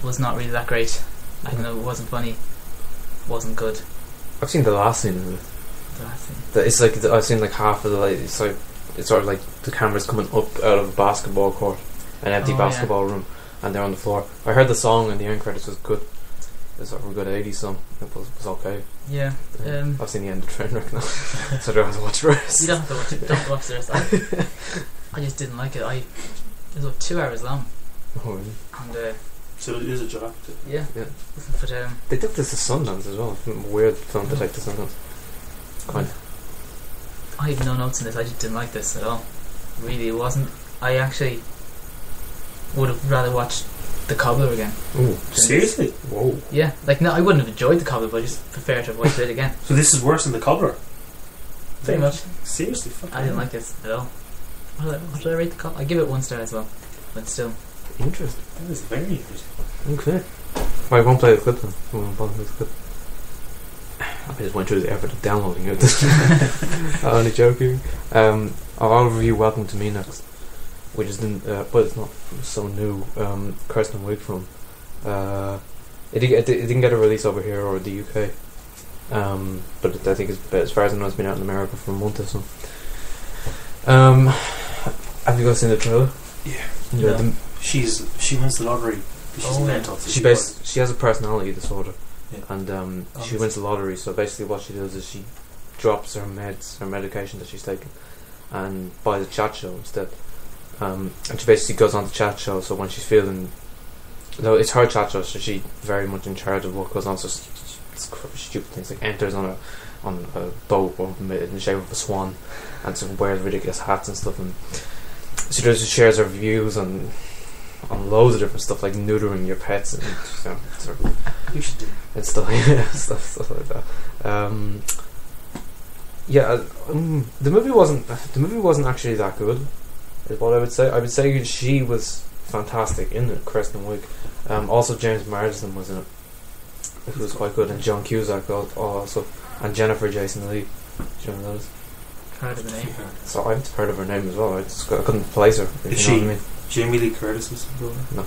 was not really that great. I don't know, it wasn't funny, wasn't good. I've seen the last scene of it. The last thing. It's like I've seen like half of the it's sort of like the camera's coming up out of a basketball court, an empty basketball room, and they're on the floor. I heard the song and the end credits was good. It's sort of a good 80s song. It was okay. Yeah. I've seen the end of Trainwreck now, so I don't have to watch the rest. You don't have to watch it. Don't have to watch the rest. I just didn't like it. It was about 2 hours long. Oh, really? And so it is a job. Yeah. But they took this to Sundance as well. Weird film to take to Sundance. Quite. I have no notes in this. I just didn't like this at all. Really, it wasn't. I actually would have rather watched The Cobbler again. Ooh, seriously? Whoa. Yeah, like no, I wouldn't have enjoyed The Cobbler, but I just prefer to have watched it again. So this is worse than The Cobbler? Pretty much. Seriously? I didn't like this at all. What did I rate The Cobbler? I give it 1 star as well, but still. Interesting. That is very interesting. Okay. Well, I won't play the clip then. I won't play the clip. I just went through the effort of downloading it. I'm only joking. I'll review Welcome to Me next, which is but it's not so new. Kirsten Wiig film. It didn't get a release over here or the UK. But I think as far as I know, it's been out in America for a month or so. Have you guys seen the trailer? Yeah. No. She wins the lottery. She's mental. She has a personality disorder. Yeah. And she wins the lottery. So basically, what she does is she drops her medication that she's taking, and buys a chat show instead. And she basically goes on the chat show. So when she's feeling, it's her chat show, so she's very much in charge of what goes on. So stupid things like enters on a boat in the shape of a swan, and so wears ridiculous hats and stuff. And she just shares her views on loads of different stuff, like neutering your pets and sort of you should do and stuff, stuff like that. The movie wasn't actually that good, is what I would say. I would say she was fantastic in it, Kirsten Wiig. Also James Marsden was in it, who was quite good, and John Cusack also, and Jennifer Jason Leigh. Do you know those? Heard of the name. So I've heard of her name as well. I couldn't place her. Is she? Know what I mean? Jamie Lee Curtis was involved? No.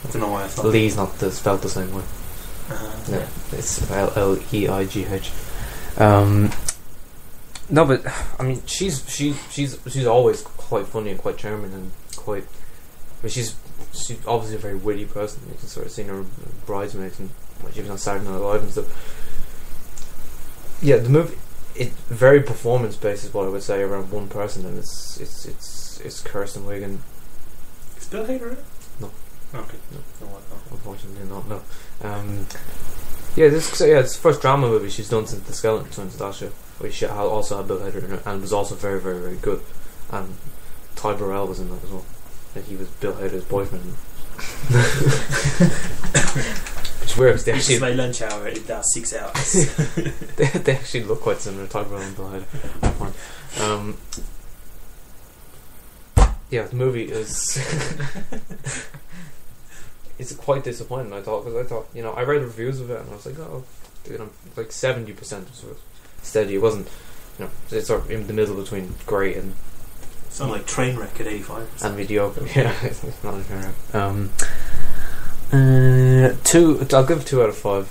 I don't know why I thought Lee's not spelled the same way. Yeah. It's Leigh. No, but I mean, she's always quite funny and quite charming and quite. I mean, she's obviously a very witty person. You can sort of see her in Bridesmaids and when she was on Saturday Night Live and stuff. Yeah, the movie. It's very performance based, is what I would say, around one person, and it's Kirsten Wiig and. Is Bill Hader in it? No. Okay. No, unfortunately not. No. It's the first drama movie she's done since The Skeleton Twins last year, which she also had Bill Hader in it, and was also very, very, very good. And Ty Burrell was in that as well. And he was Bill Hader's boyfriend. Which works. This is my lunch hour. It does 6 hours. they actually look quite similar. Ty Burrell and Bill Hader. The movie is. It's quite disappointing. I thought, I read reviews of it and I was like, like 70% was steady. It wasn't, it's sort of in the middle between great and. Sound like Trainwreck at 85%. And mediocre. Yeah, it's not a Trainwreck. I'll give it 2 out of 5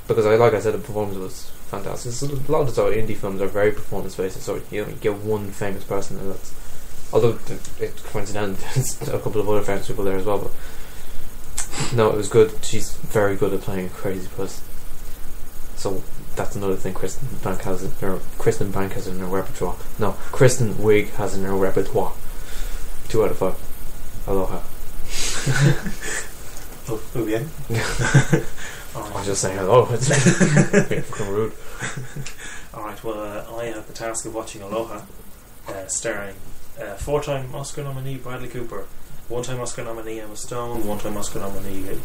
because like I said, the performance was fantastic. A lot of sort of indie films are very performance based, so you get one famous person, and that's. Although coincidentally, there's a couple of other famous people there as well, but no, it was good. She's very good at playing a crazy person. So that's another thing Kristen Bank has in her repertoire. No, Kristen Wiig has in her repertoire. 2 out of 5. Aloha. Oh yeah. I'm just saying hello. It's fucking rude. Alright, well, I have the task of watching Aloha, starring 4-time Oscar nominee Bradley Cooper, 1-time Oscar nominee Emma Stone, 1-time Oscar nominee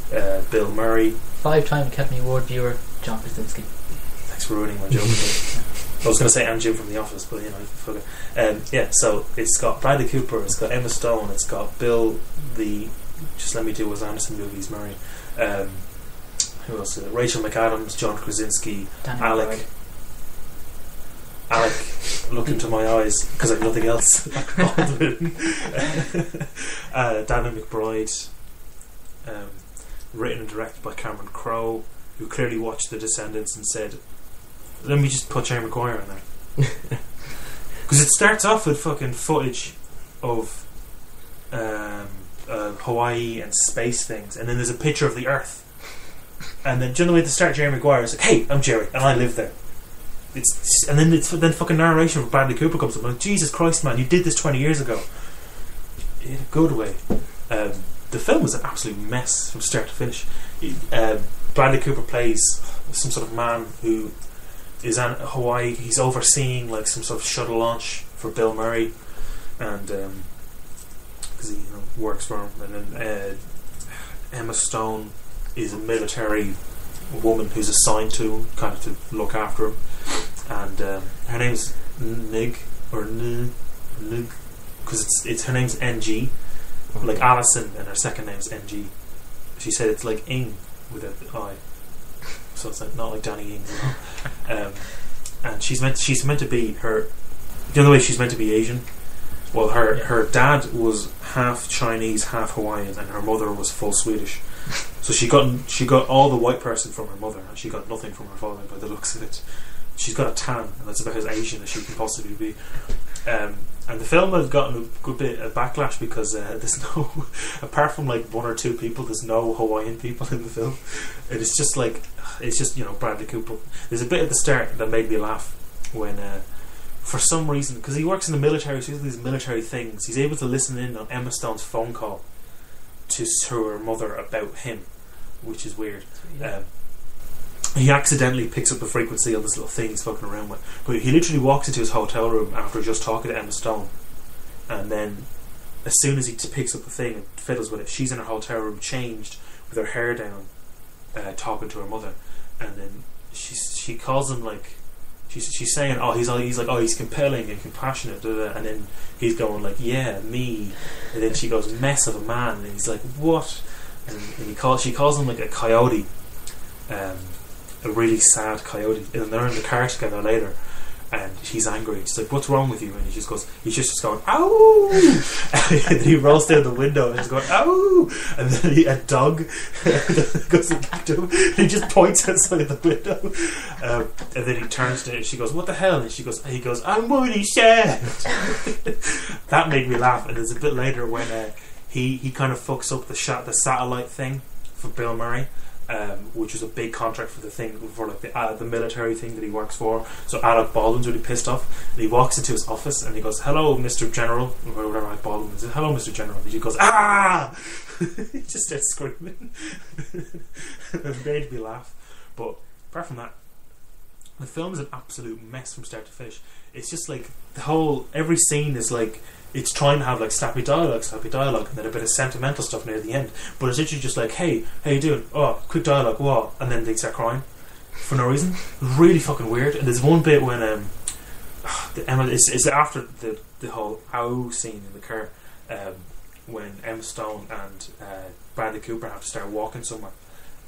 Bill Murray, 5-time Academy Award viewer John Krasinski. Thanks for ruining my joke. I was going to say Andrew from The Office, but fuck it. So it's got Bradley Cooper, it's got Emma Stone, it's got Bill the Just Let Me Do Wes Anderson movies Murray. Who else? Rachel McAdams, John Krasinski, Alec. Look into my eyes because I've nothing else. Danny McBride. written and directed by Cameron Crowe, who clearly watched The Descendants and said, let me just put Jerry Maguire in there. Because it starts off with fucking footage of Hawaii and space things, and then there's a picture of the Earth, and then generally at the start Jerry Maguire is like, hey, I'm Jerry and I live there. And then fucking narration from Bradley Cooper comes up, like, Jesus Christ, man, you did this 20 years ago. In a good way. The film was an absolute mess from start to finish. Bradley Cooper plays some sort of man who is in Hawaii. He's overseeing like some sort of shuttle launch for Bill Murray, and because he works for him. And then Emma Stone is a military woman who's assigned to him, kind of to look after him. And her name's Nig, or Nig, because it's her name's NG, like Alison, and her second name's NG. She said it's like Ing without the I, so it's like not like Danny Ing, you know. And she's meant to be her. The other way she's meant to be Asian. Well, her dad was half Chinese, half Hawaiian, and her mother was full Swedish. So she got all the white person from her mother, and she got nothing from her father by the looks of it. She's got a tan, and that's about as Asian as she can possibly be. And the film has gotten a good bit of backlash because there's no, apart from like one or two people, there's no Hawaiian people in the film. And it's just Bradley Cooper. There's a bit at the start that made me laugh when, for some reason, because he works in the military, so he does these military things, he's able to listen in on Emma Stone's phone call to her mother about him, which is weird. He accidentally picks up the frequency on this little thing he's fucking around with. But he literally walks into his hotel room after just talking to Emma Stone, and then as soon as he picks up the thing and fiddles with it, she's in her hotel room changed with her hair down, talking to her mother. And then she calls him like, she's saying, oh, he's like, oh, he's compelling and compassionate, and then he's going like, yeah, me. And then she goes, mess of a man, and he's like, what? And she calls him like a coyote, a really sad coyote. And they're in the car together later, and he's angry. She's like, what's wrong with you? And he's just going, ow. And then he rolls down the window and he's going, ow. And then a dog goes back to him, and he just points outside of the window, and then he turns to her and she goes, what the hell? And he goes, I'm Woody Shed. That made me laugh. And there's a bit later when he kind of fucks up the satellite thing for Bill Murray, which was a big contract for the thing, for like the military thing that he works for. So Alec Baldwin's really pissed off, and he walks into his office and he goes, hello Mr. General, or whatever Alec Baldwin says, hello Mr. General, and he goes, ah. He just starts screaming. It made me laugh. But apart from that, the film is an absolute mess from start to finish. It's just like every scene is like, it's trying to have like snappy dialogue, and then a bit of sentimental stuff near the end. But it's literally just like, hey, how you doing? Oh, quick dialogue, what? And then they start crying for no reason. Really fucking weird. And there's one bit when it's after the whole ow scene in the car, when Emma Stone and Bradley Cooper have to start walking somewhere,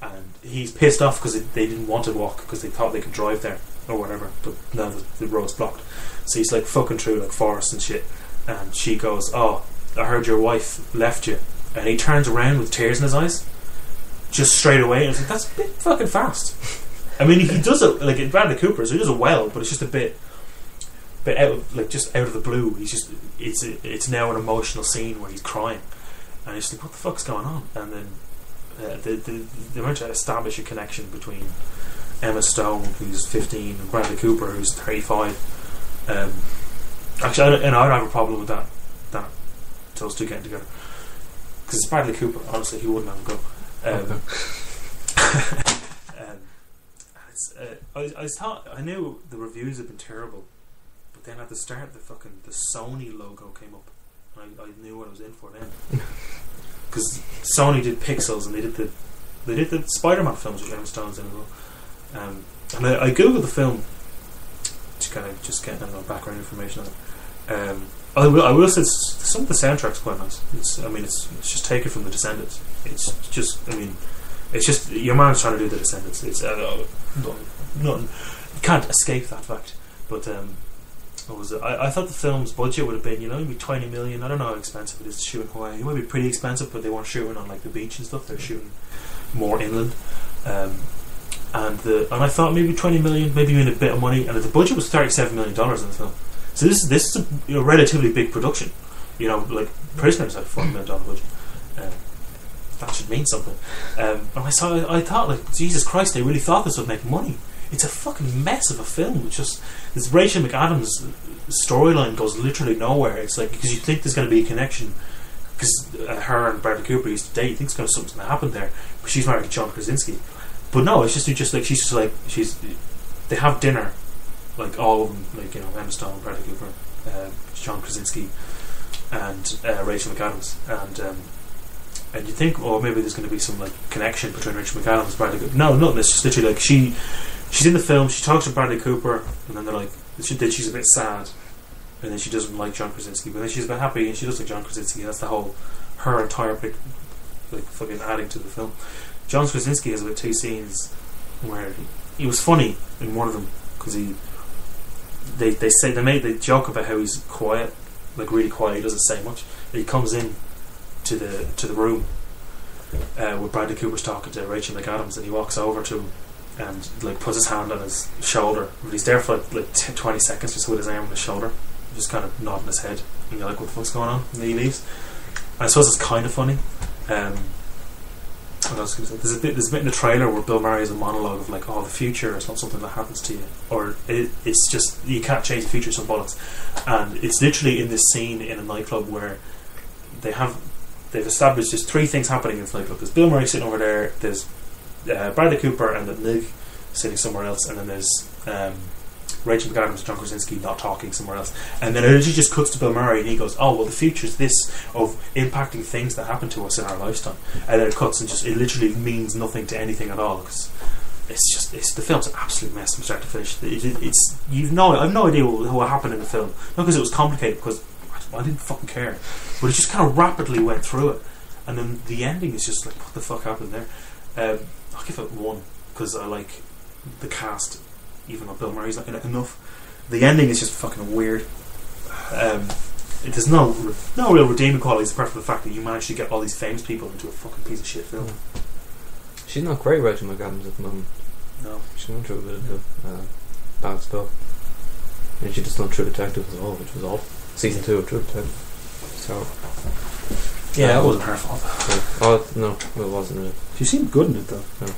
and he's pissed off because they didn't want to walk because they thought they could drive there or whatever, but now the road's blocked. So he's like fucking through like forest and shit. And she goes, oh, I heard your wife left you. And he turns around with tears in his eyes, just straight away. And I was like, that's a bit fucking fast. I mean, he does it like in Bradley Cooper, so he does it well, but it's just a bit out of the blue. He's just, it's now an emotional scene where he's crying, and it's like, what the fuck's going on? And then they went to establish a connection between Emma Stone, who's 15, and Bradley Cooper, who's 35. Actually, I don't have a problem with that those two getting together, because it's Bradley Cooper. Honestly, he wouldn't have a go. I knew the reviews had been terrible, but then at the start, the Sony logo came up, and I knew what I was in for then, because Sony did Pixels, and they did the Spider-Man films with Emma Stone's in as well. And I googled the film to kind of just get background information on it. I will say some of the soundtrack's quite nice. It's just taken from The Descendants. It's just your man's trying to do The Descendants. It's nothing. You can't escape that fact. But what was it? I thought the film's budget would have been, maybe 20 million. I don't know how expensive it is to shoot in Hawaii. It might be pretty expensive, but they weren't shooting on like the beach and stuff. They're shooting more inland. And I thought maybe 20 million, maybe even a bit of money. And the budget was $37 million in the film. So this is a relatively big production. Like Prisoners had a $4 million budget. That should mean something. And I thought, like, Jesus Christ, they really thought this would make money. It's a fucking mess of a film. It's just this Rachel McAdams storyline goes literally nowhere. It's like, because you think there's going to be a connection, because her and Bradley Cooper used to date. You think something's going to happen there, but she's married to John Krasinski. But no, it's just they have dinner, like all of them, like Emma Stone, Bradley Cooper, John Krasinski, and Rachel McAdams, and you think, oh, maybe there's going to be some like connection between Rachel McAdams and Bradley Cooper. No, nothing. It's just literally like she's in the film, she talks to Bradley Cooper, and then they're like, she's a bit sad, and then she doesn't like John Krasinski, but then she's a bit happy and she does like John Krasinski. That's the whole, her entire big, like, fucking adding to the film. John Krasinski has about 2 scenes where he was funny in one of them, because they joke about how he's quiet, like really quiet. He doesn't say much. And he comes in to the room where Bradley Cooper's talking to Rachel McAdams, and he walks over to him and like puts his hand on his shoulder. But he's there for like 20 seconds just with his arm on his shoulder, just kind of nodding his head, and you're like, what the fuck's going on? And then he leaves. And I suppose it's kind of funny. There's a bit in the trailer where Bill Murray has a monologue of like, the future is not something that happens to you, or it's just, you can't change the future, some bollocks. And it's literally in this scene in a nightclub where they've established there's 3 things happening in this nightclub. There's Bill Murray sitting over there, there's Bradley Cooper and then Nig sitting somewhere else, and then there's Rachel McAdams and John Krasinski not talking somewhere else. And then it literally just cuts to Bill Murray, and he goes, oh, well, the future's this, of impacting things that happen to us in our lifetime. And then it cuts, and it literally means nothing to anything at all, because the film's an absolute mess from start to finish. I've no idea what happened in the film. Not because it was complicated, because I didn't fucking care, but it just kind of rapidly went through it. And then the ending is just like, what the fuck happened there? I'll give it 1, because I like the cast, even though Bill Murray's not in it enough. The ending is just fucking weird. There's no real redeeming qualities apart from the fact that you managed to get all these famous people into a fucking piece of shit film. She's not great, Rachel McAdams, at the moment. No, she's going through a bit of bad stuff, and she just done True Detective as well, which was awful. Season 2 of True Detective. So yeah, it wasn't her fault. Oh no, it wasn't really. She seemed good in it though. No.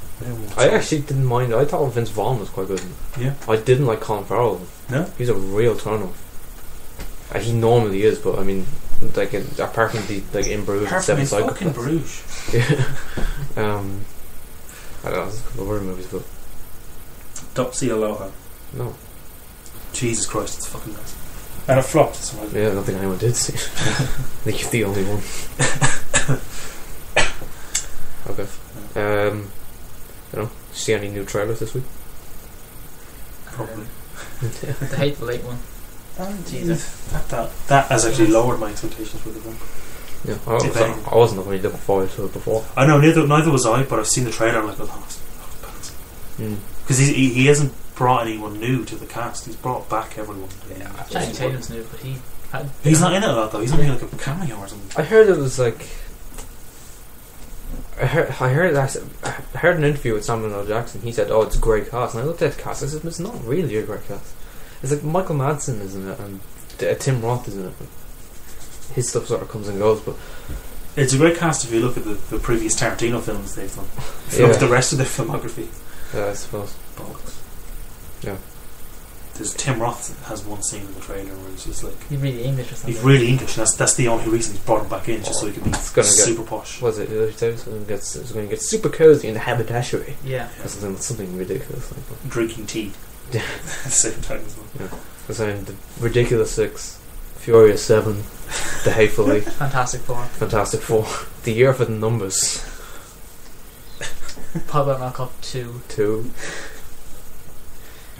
I actually didn't mind. I thought Vince Vaughn was quite good in it. Yeah. I didn't like Colin Farrell. No, he's a real turn-off. He normally is, but I mean, like apart from in Bruges and Seven Psychopaths. Fucking Bruges. Yeah. I don't know. There's a couple of other movies, but don't see Aloha. No. Jesus Christ, it's fucking nice. And it flopped. So yeah, I don't think anyone did see it. I think you're the only one. Okay. See any new trailers this week? Probably. The Hateful Eight one. Jesus. That has actually lowered my expectations for the film. Yeah, I wasn't really looking forward to it before. I know, neither was I, but I've seen the trailer and I'm like, oh, because he hasn't brought anyone new to the cast. He's brought back everyone. Yeah, Channing Tatum's new, but he's not in it a lot though. He's only like a cameo or something. I heard it was like I heard an interview with Samuel L. Jackson. He said, "Oh, it's a great cast." And I looked at the cast. I said, "It's not really a great cast. It's like Michael Madsen is in it, and Tim Roth is in it. His stuff sort of comes and goes, but it's a great cast if you look at the previous Tarantino films they've done. If you look at the rest of their filmography, yeah, I suppose. Yeah. There's Tim Roth has one scene in the trailer where he's just like, he's really English or something. He's really English, and that's the only reason he's brought him back in, just so he can be super posh. Was it? It's going to get super cozy in the haberdashery. Yeah. Something ridiculous like that. Drinking tea. Yeah. At the same time as well. Yeah. Because the Ridiculous 6, Furious 7, The Hateful Eight, Fantastic Four, The Year for the Numbers, Pub at Rock Up 2. You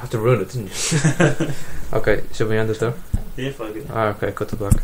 have to ruin it, didn't you? Okay, should we end it there? Yeah, if I could. Okay, cut to black.